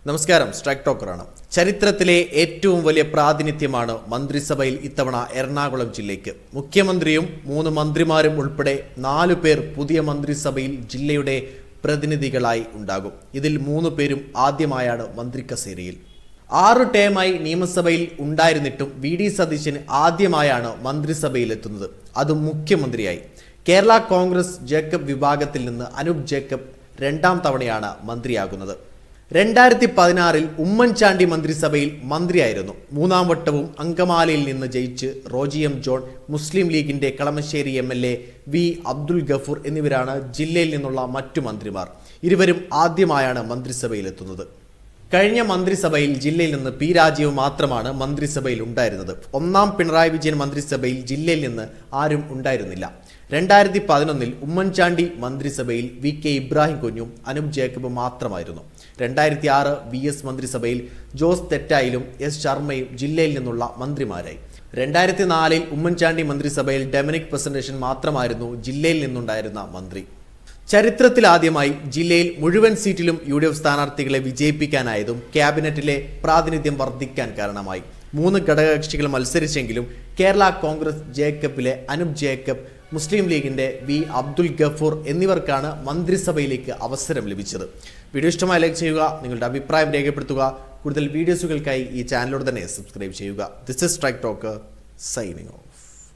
നമസ്കാരം, സ്ട്രൈക്ക് ടോക്കറാണ്. ചരിത്രത്തിലെ ഏറ്റവും വലിയ പ്രാതിനിധ്യമാണ് മന്ത്രിസഭയിൽ ഇത്തവണ എറണാകുളം ജില്ലയ്ക്ക്. മുഖ്യമന്ത്രിയും 3 മന്ത്രിമാരും ഉൾപ്പെടെ 4 പേർ പുതിയ മന്ത്രിസഭയിൽ ജില്ലയുടെ പ്രതിനിധികളായി ഉണ്ടാകും. ഇതിൽ 3 പേരും ആദ്യമായാണ് മന്ത്രി കസേരയിൽ. 6 ടേമായി നിയമസഭയിൽ ഉണ്ടായിരുന്നിട്ടും വി.ഡി. സതീശന് ആദ്യമായാണ് മന്ത്രിസഭയിലെത്തുന്നത്, അതും മുഖ്യമന്ത്രിയായി. കേരള കോൺഗ്രസ് ജേക്കബ് വിഭാഗത്തിൽ നിന്ന് അനൂപ് ജേക്കബ് 2ാം തവണയാണ് മന്ത്രിയാകുന്നത്. 2016 ഉമ്മൻചാണ്ടി മന്ത്രിസഭയിൽ മന്ത്രിയായിരുന്നു. 3ാം വട്ടവും അങ്കമാലിയിൽ നിന്ന് ജയിച്ച് റോജി എം ജോൺ, മുസ്ലിം ലീഗിന്റെ കളമശ്ശേരി MLA വി അബ്ദുൽ ഗഫൂർ എന്നിവരാണ് ജില്ലയിൽ നിന്നുള്ള മറ്റു മന്ത്രിമാർ. ഇരുവരും ആദ്യമായാണ് മന്ത്രിസഭയിലെത്തുന്നത്. കഴിഞ്ഞ മന്ത്രിസഭയിൽ ജില്ലയിൽ നിന്ന് പി രാജീവ് മാത്രമാണ് മന്ത്രിസഭയിൽ ഉണ്ടായിരുന്നത്. 1ാം പിണറായി വിജയൻ മന്ത്രിസഭയിൽ ജില്ലയിൽ നിന്ന് ആരും ഉണ്ടായിരുന്നില്ല. 2011 ഉമ്മൻചാണ്ടി മന്ത്രിസഭയിൽ VK ഇബ്രാഹിം കുഞ്ഞും അനൂപ് ജേക്കബ് മാത്രമായിരുന്നു. 2006 VS മന്ത്രിസഭയിൽ ജോസ് തെറ്റായിലും S ശർമ്മയും ജില്ലയിൽ നിന്നുള്ള മന്ത്രിമാരായി. 2004 ഉമ്മൻചാണ്ടി മന്ത്രിസഭയിൽ ഡൊമിനിക് പ്രസന്റേഷൻ മാത്രമായിരുന്നു ജില്ലയിൽ നിന്നുണ്ടായിരുന്ന മന്ത്രി. ചരിത്രത്തിലാദ്യമായി ജില്ലയിൽ മുഴുവൻ സീറ്റിലും UDF സ്ഥാനാർത്ഥികളെ വിജയിപ്പിക്കാനായതും ക്യാബിനറ്റിലെ പ്രാതിനിധ്യം വർദ്ധിക്കാൻ കാരണമായി. 3 ഘടകകക്ഷികൾ മത്സരിച്ചെങ്കിലും കേരള കോൺഗ്രസ് ജേക്കബിലെ അനൂപ് ജേക്കബ്, മുസ്ലിം ലീഗിന്റെ വി അബ്ദുൽ ഗഫൂർ എന്നിവർക്കാണ് മന്ത്രിസഭയിലേക്ക് അവസരം ലഭിച്ചത്. വീഡിയോ ഇഷ്ടമായി ലൈക്ക് ചെയ്യുക, നിങ്ങളുടെ അഭിപ്രായം രേഖപ്പെടുത്തുക. കൂടുതൽ വീഡിയോസുകൾക്കായി ഈ ചാനലോട് തന്നെ സബ്സ്ക്രൈബ് ചെയ്യുക. This is strike talk signing off.